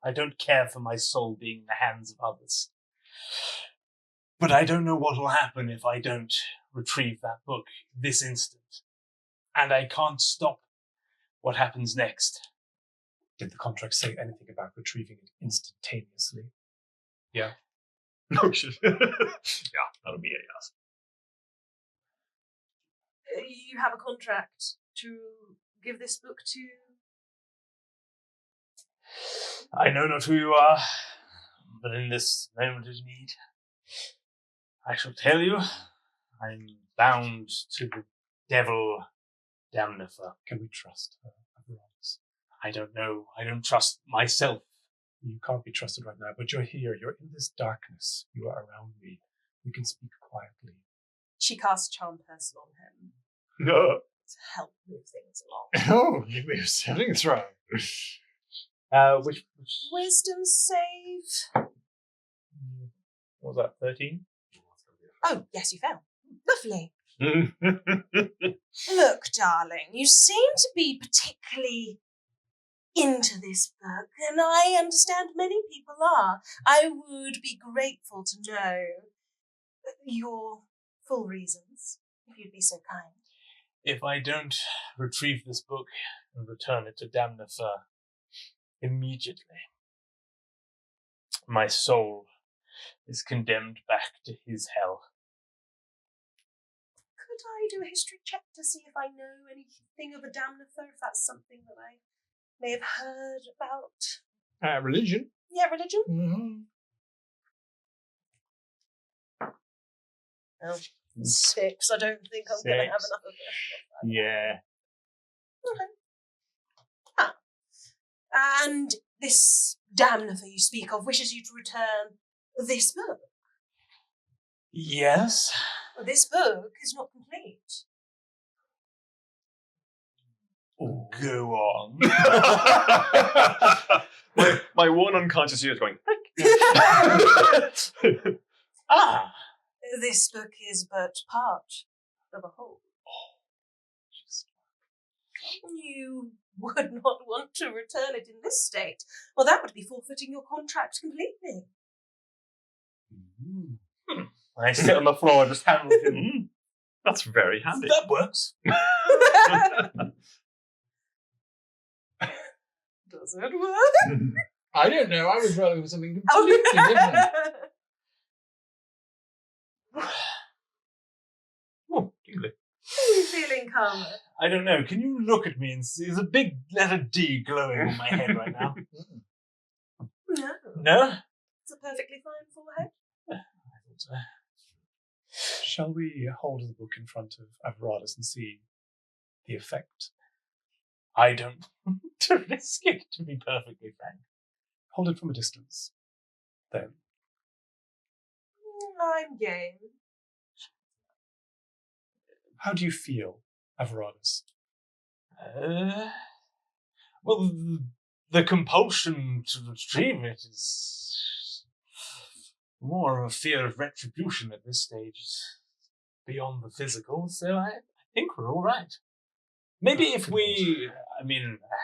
I don't care for my soul being in the hands of others. But I don't know what will happen if I don't retrieve that book this instant. And I can't stop what happens next. Did the contract say anything about retrieving it instantaneously? Yeah. No shit. Yeah, that'll be it, yes. You have a contract to give this book to... I know not who you are, but in this moment of need, I shall tell you, I'm bound to the devil Damnifer. Can we trust her, Avernus? I don't know. I don't trust myself. You can't be trusted right now, but you're here. You're in this darkness. You are around me. We can speak quietly. She casts Charm Person on him No. to help move things along. Oh, give me a saving throw. Which Wisdom save. what was that? 13. Oh, yes, you fell. Lovely. Look, darling, you seem to be particularly into this book, and I understand many people are. I would be grateful to know your full reasons, if you'd be so kind. If I don't retrieve this book and return it to Damnifer immediately, my soul is condemned back to his hell. Could I do a history check to see if I know anything of a Damnifer, if that's something that I may have heard about? Religion. Yeah, religion? Mm-hmm. Oh, 6. I don't think I'm going to have 6. enough of it. Yeah. Okay. And this Damnifer you speak of wishes you to return this book. Yes. Well, this book is not complete. Go on. my one unconscious ear is going, Ah. This book is but part of a whole. You would not want to return it in this state. Well, that would be forfeiting your contract completely. I sit on the floor and just handle him. that's very handy. That works. Does it work? I don't know. I was rolling for something completely different. Oh, tingly. Are you feeling calmer? I don't know. Can you look at me and see? There's a big letter D glowing on my head right now. No. No? It's a perfectly fine forehead. I thought so. Shall we hold the book in front of Avernus and see the effect? I don't want to risk it, to be perfectly frank. Hold it from a distance. Then. I'm game. How do you feel, Avernus? Well, the compulsion to retrieve it is more of a fear of retribution at this stage. It's beyond the physical, so I think we're all right. Maybe if we, I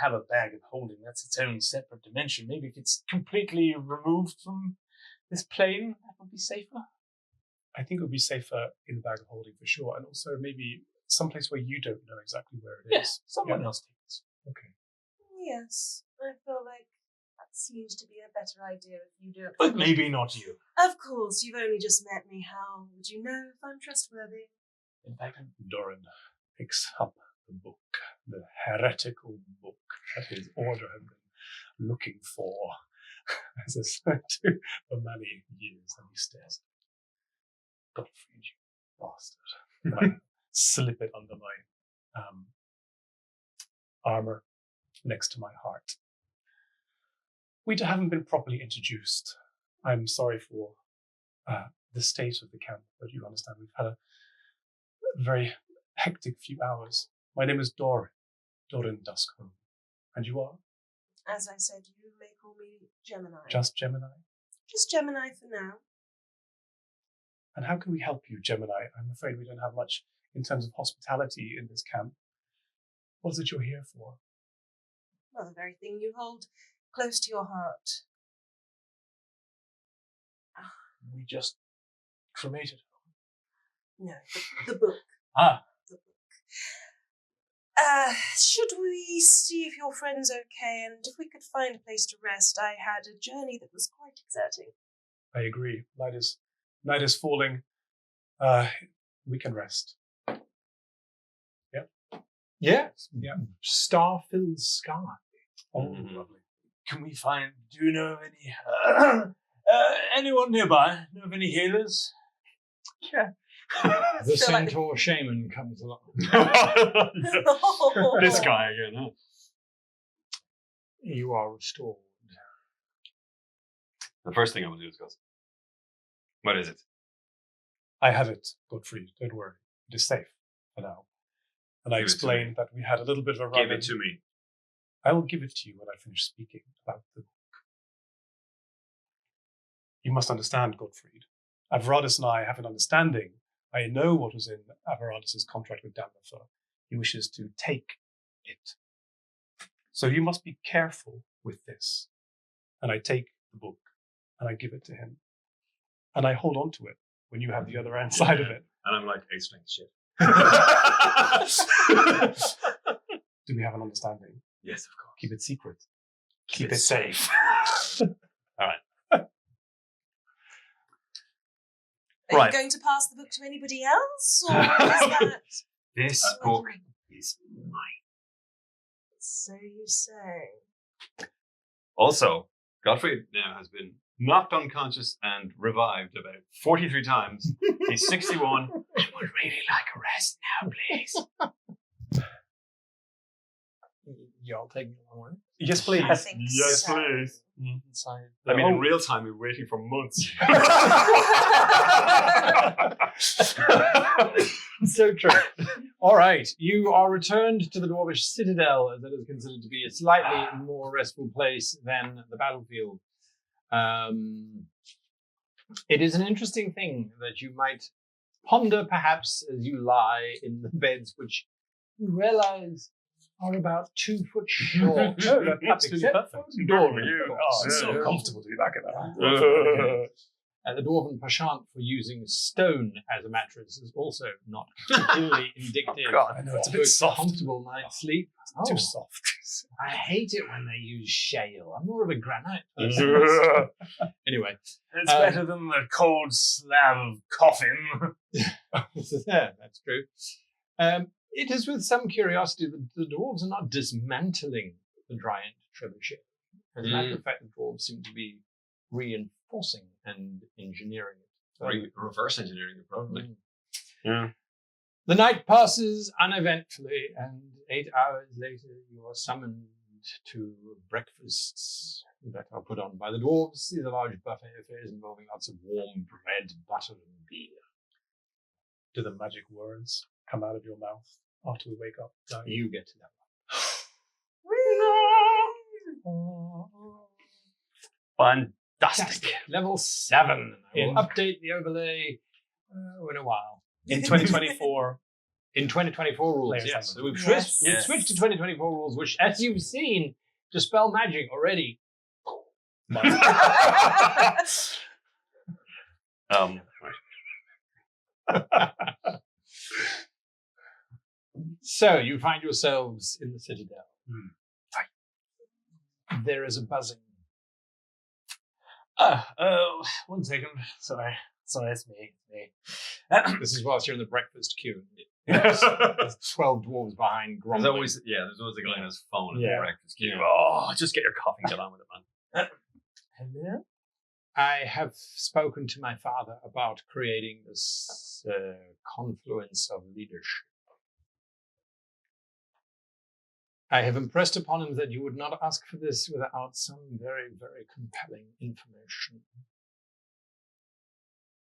have a bag of holding, that's its own separate dimension. Maybe if it's completely removed from this plane, that would be safer. I think it would be safer in the bag of holding for sure, and also maybe someplace where you don't know exactly where it is. Yes, someone else takes. Okay. Yes, I feel like that seems to be a better idea if you do it. But maybe not you. Of course, you've only just met me. How would you know if I'm trustworthy? In fact, Doran picks up the book, the heretical book that his order had been looking for, as I said, for many years, and he stares. Gottfried, you bastard. And I slip it under my armor next to my heart. We haven't been properly introduced. I'm sorry for the state of the camp, but you understand we've had a very hectic few hours. My name is Doran Duskmourn. And you are? As I said, you may call me Gemini. Just Gemini? Just Gemini for now. And how can we help you, Gemini? I'm afraid we don't have much in terms of hospitality in this camp. What is it you're here for? Well, the very thing you hold close to your heart. we just cremated her. No, the book. Ah. The book. Should we see if your friend's okay and if we could find a place to rest? I had a journey that was quite exerting. I agree. Night is falling. We can rest. Yes. Yeah. Star-filled sky. Oh, lovely. can we find? Do you know of any anyone nearby? Know of any healers? Yeah. The feel like centaur shaman comes along. This guy again, huh? You are restored. The first thing I will do is go. What is it? I have it, Godfrey. Don't worry. It is safe for now. And I Give it to explained me. that we had a little bit of a Give run. it to me. I will give it to you when I finish speaking about the book. You must understand, Gottfried. Avaradis and I have an understanding. I know what was in Avaradis' contract with Damnifer. He wishes to take it. So you must be careful with this. And I take the book and I give it to him. And I hold on to it when you have the other end side of it. And I'm like, A-strength shit. Do we have an understanding? Yes, of course. Keep it secret. Keep it safe. Are Right. you going to pass the book to anybody else? Or is that This book is mine. so you say? Also, Gottfried now has been knocked unconscious and revived about 43 times. He's 61. I would really like a rest now, please. Y'all taking a long way? Yes, please. I think Yes, so. please. Inside. I mean, in real time, we were waiting for months. So true. All right, you are returned to the Dwarvish Citadel, as it is considered to be a slightly more restful place than the battlefield. It is an interesting thing that you might ponder, perhaps, as you lie in the beds, which you realize are about 2 foot short. No, that's absolutely Except perfect. for Doran, You. of course. Oh, it's so Yeah. comfortable to be back in that. The Dwarven penchant for using stone as a mattress is also not particularly indicative God, I know, it's a to bit soft. comfortable night's sleep. Too Oh, soft. I hate it when they use shale. I'm more of a granite person. Anyway, It's better than the cold slab of coffin. yeah, that's true. It is with some curiosity that the dwarves are not dismantling the giant trebuchet. As a matter of fact, the dwarves seem to be reinforcing and engineering it. Reverse engineering it, probably. Mm. Yeah. The night passes uneventfully, and 8 hours later, you are summoned to breakfasts that are put on by the dwarves. These are large buffet affairs involving lots of warm bread, butter, and beer. Do the magic words come out of your mouth after we wake up? No. You get to that Fantastic. Level 7. I will In- update the overlay in a while. In 2024, In 2024 rules, Players yes. So only. we've Yes. switched to 2024 rules, which, as you've seen, dispel magic already. So you find yourselves in the citadel. There is a buzzing. 1 second. Sorry, it's me. This is whilst you're in the breakfast queue. There's 12 dwarves behind There's grumbling. always the guy on his phone at Yeah. the breakfast queue. Yeah. Oh, just get your coffee and get on with it, man. Hello? I have spoken to my father about creating this confluence of leadership. I have impressed upon him that you would not ask for this without some very, very compelling information.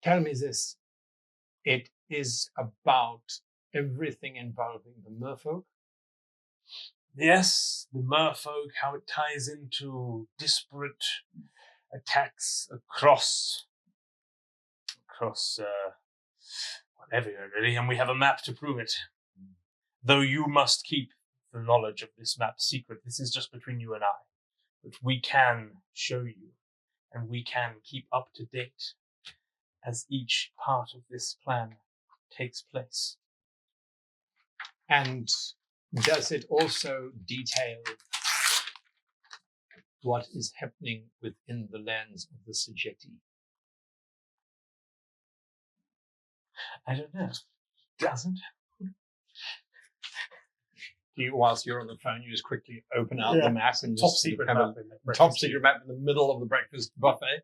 Tell me this. It is about everything involving the merfolk. Yes, the merfolk, how it ties into disparate attacks across everywhere, really, and we have a map to prove it. Though you must keep the knowledge of this map secret. This is just between you and I. But we can show you, and we can keep up to date as each part of this plan takes place. And does it also detail what is happening within the lands of the Sajeti? I don't know. Doesn't? Whilst you're on the phone, you just quickly open out the map and Top just secret have map. a top secret map in the middle of the breakfast buffet.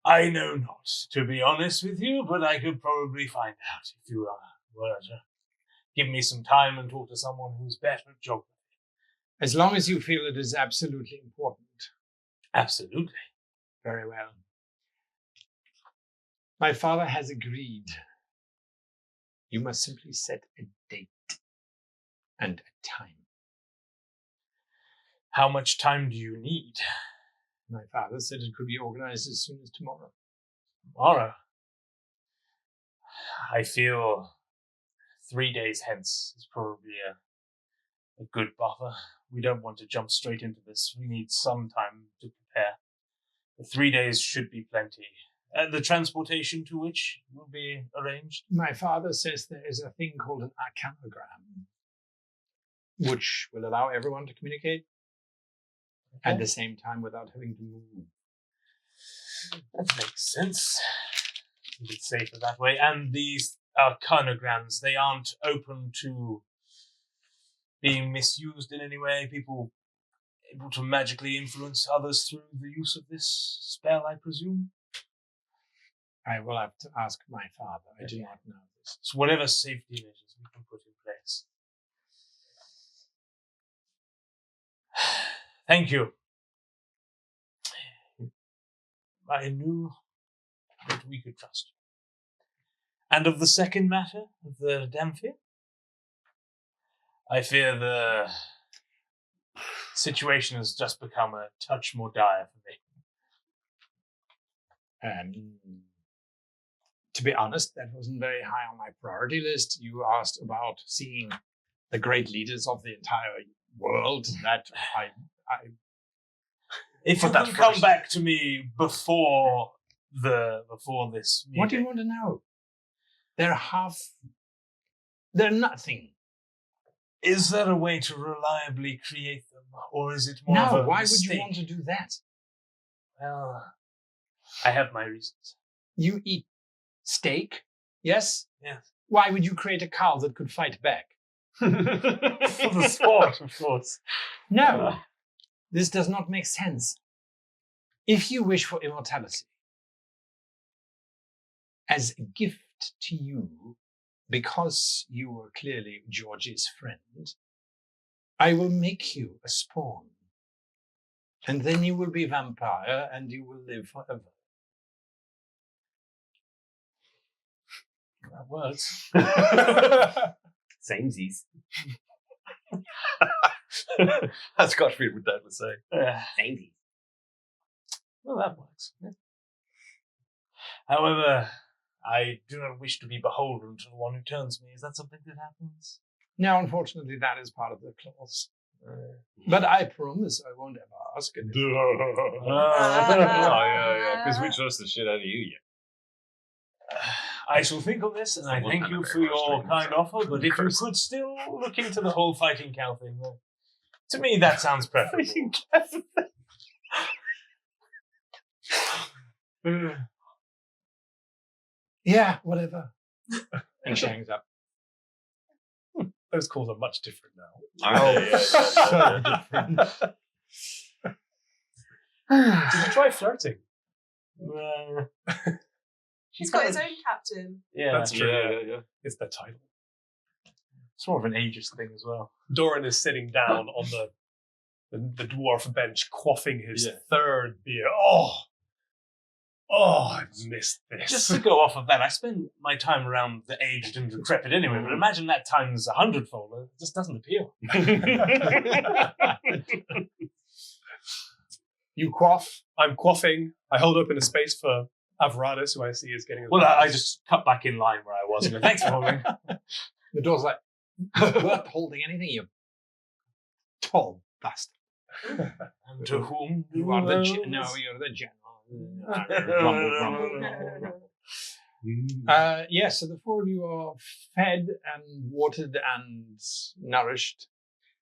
I know not, to be honest with you, but I could probably find out if you were to give me some time and talk to someone who's better at geography. As long as you feel it is absolutely important. Absolutely. Very well. My father has agreed. You must simply set a date and a time. How much time do you need? My father said it could be organized as soon as tomorrow. Tomorrow? I feel 3 days hence is probably a good buffer. We don't want to jump straight into this. We need some time to prepare. The 3 days should be plenty. The transportation to which will be arranged? My father says there is a thing called an arcanogram, which will allow everyone to communicate at the same time without having to move. That makes sense. It's safer that way. And these arcanograms, they aren't open to being misused in any way? People able to magically influence others through the use of this spell, I presume? I will have to ask my father. I do not know this. So whatever safety measures we can put in place. Thank you. I knew that we could trust you. And of the second matter, of the Damphir, I fear the situation has just become a touch more dire for me. To be honest, that wasn't very high on my priority list. You asked about seeing the great leaders of the entire world. That I if you can come back to me before this meeting. What do you want to know? They're nothing. Is there a way to reliably create them, or is it more of a why mistake? would you want to do that? Well, I have my reasons. You eat steak, yes? Yes. Why would you create a cow that could fight back? For the sport, of course. No, this does not make sense. If you wish for immortality, as a gift to you, because you were clearly Georgie's friend, I will make you a spawn. And then you will be a vampire and you will live forever. That works. Samesies. That's got to be what Dad would say. Samesies. Well, that works. Yeah. However, I do not wish to be beholden to the one who turns me. Is that something that happens? No, unfortunately, that is part of the clause. But I promise I won't ever ask it. Yeah. Because we trust the shit out of you, yeah. I shall think of this, and I thank you for your kind offer, but if you could still look into the whole fighting cow thing, to me that sounds preferable. Yeah, whatever. And she hangs up. Those calls are much different now. So different. Did you try flirting? He's got his own captain. Yeah, That's true. Yeah. It's the title. It's more of an ageist thing as well. Doran is sitting down on the dwarf bench, quaffing his third beer. Oh, I missed this. Just to go off of that, I spend my time around the aged and decrepit anyway, but imagine that times 100-fold. It just doesn't appeal. You quaff. I'm quaffing. I hold open a space for Avradis, who I see is getting... Well, I just cut back in line where I was. And thanks for holding. The door's like, worth holding anything, you tall bastard. And to whom You are the you're the general. Grumble. So the four of you are fed and watered and nourished.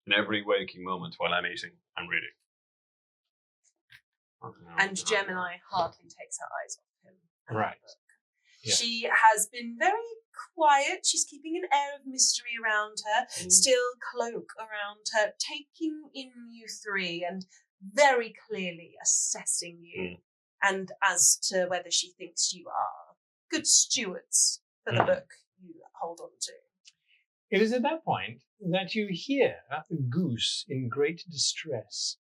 In every waking moment while I'm eating, I'm reading. And Gemini hardly takes her eyes off him. Right. Yeah. She has been very quiet. She's keeping an air of mystery around her, still cloak around her, taking in you three and very clearly assessing you, and as to whether she thinks you are good stewards for the book you hold on to. It is at that point that you hear a goose in great distress.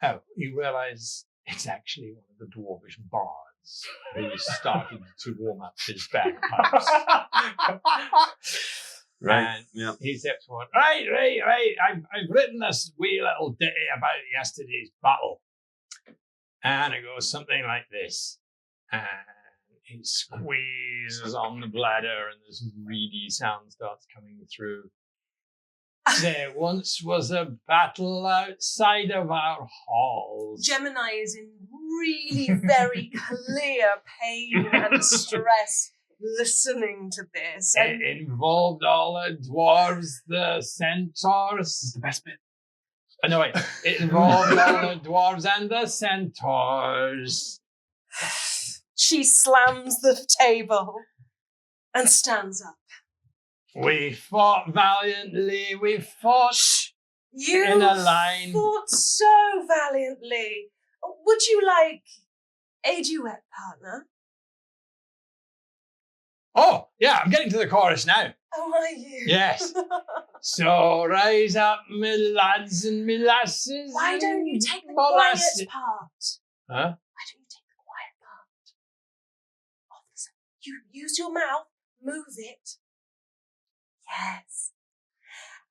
Oh, you realize it's actually one of the dwarvish bards who started to warm up his bagpipes. Right. And he steps forward. Right. I've written this wee little ditty about yesterday's battle. And it goes something like this. And he squeezes on the bladder and this reedy sound starts coming through. There once was a battle outside of our halls. Gemini is in really very clear pain and distress listening to this. It involved all the dwarves, the centaurs. It's the best bit. No, wait. It involved all the dwarves and the centaurs. She slams the table and stands up. We fought valiantly. We fought You in a line. fought so valiantly. Would you like a duet partner? Oh, yeah, I'm getting to the chorus now. Oh, are you? Yes. So rise up, me lads and me lasses. Why don't you and take the molasses. quiet part? Huh? Why don't you take the quiet part? Officer, you use your mouth, move it. Yes.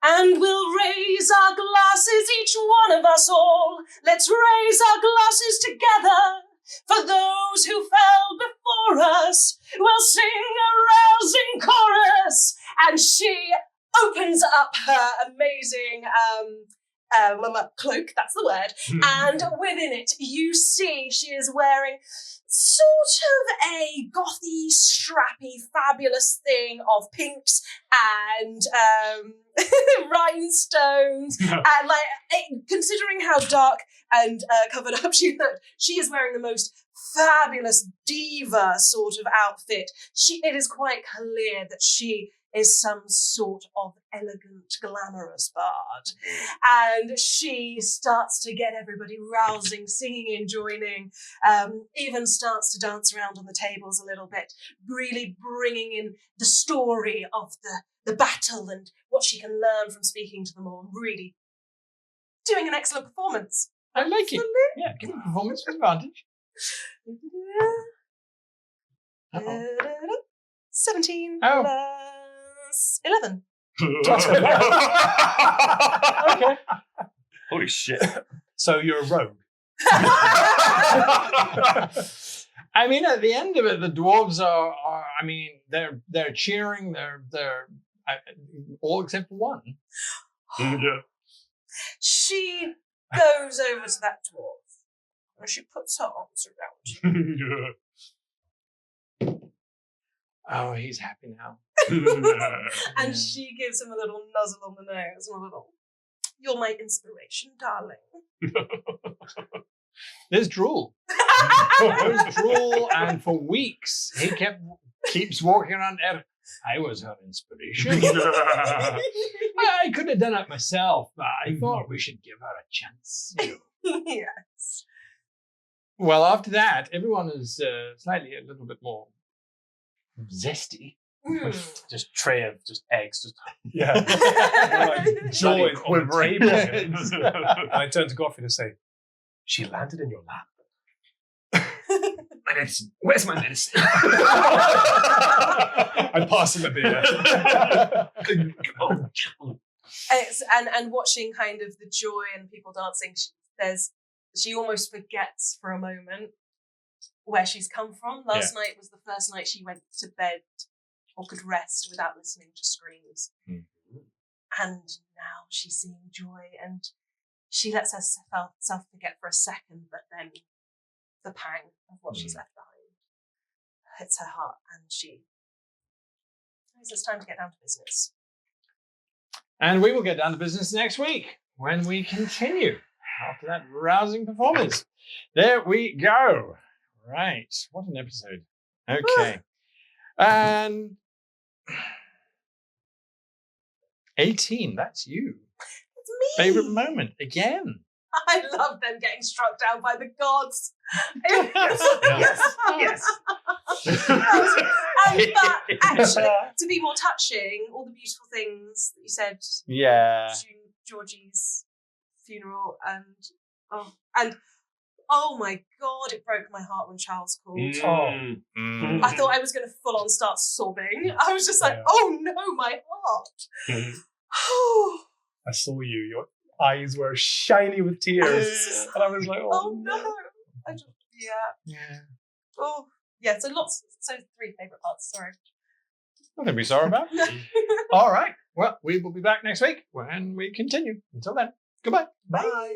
And we'll raise our glasses, each one of us all. Let's raise our glasses together for those who fell before us. We'll sing a rousing chorus. And she opens up her amazing cloak, that's the word. And within it, you see she is wearing sort of a gothy, strappy, fabulous thing of pinks and rhinestones. And considering how dark and covered up she looked, she is wearing the most fabulous diva sort of outfit. It is quite clear that she is some sort of elegant, glamorous bard. And she starts to get everybody rousing, singing and joining, even starts to dance around on the tables a little bit, really bringing in the story of the battle and what she can learn from speaking to them all, really doing an excellent performance. I like it. Yeah, give me performance advantage. 17 Oh. plus 11. Okay. Holy shit. So you're a rogue. I mean, at the end of it, the dwarves are I mean, they're cheering. They're all except for one. She goes over to that dwarf and she puts her arms around him. Oh, he's happy now. And she gives him a little nuzzle on the nose and a little, "You're my inspiration, darling." There's drool. There's drool, and for weeks he keeps walking around. I was her inspiration. I could have done it myself, but I thought we should give her a chance. Yes. Well, after that, everyone is slightly a little bit more zesty. Just tray of just eggs. Just Yeah. Like Joy jawing on the quivering. table. Yes. And I turn to Godfrey to say, "She landed in your lap." My medicine. Where's my medicine? I pass him a beer. And watching kind of the joy and people dancing, she almost forgets for a moment where she's come from. Last night was the first night she went to bed or could rest without listening to screams. And now she's seeing joy and she lets herself forget for a second, but then the pang of what she's left behind hits her heart and she knows it's time to get down to business. And we will get down to business next week when we continue after that rousing performance. There we go. Right. What an episode. Okay. And 18, that's you. It's me. Favorite moment, again. I love them getting struck down by the gods. Yes. But actually, to be more touching, all the beautiful things that you said. Yeah. Georgie's funeral and oh my god, it broke my heart when Charles called. I thought I was going to full on start sobbing. I was just like, oh no, my heart. I saw you. Your eyes were shiny with tears. And I was like, oh no. I just, Yeah. Oh, so 3 favourite parts, sorry. Nothing to be sorry about. All right. Well, we will be back next week when we continue. Until then, goodbye. Bye.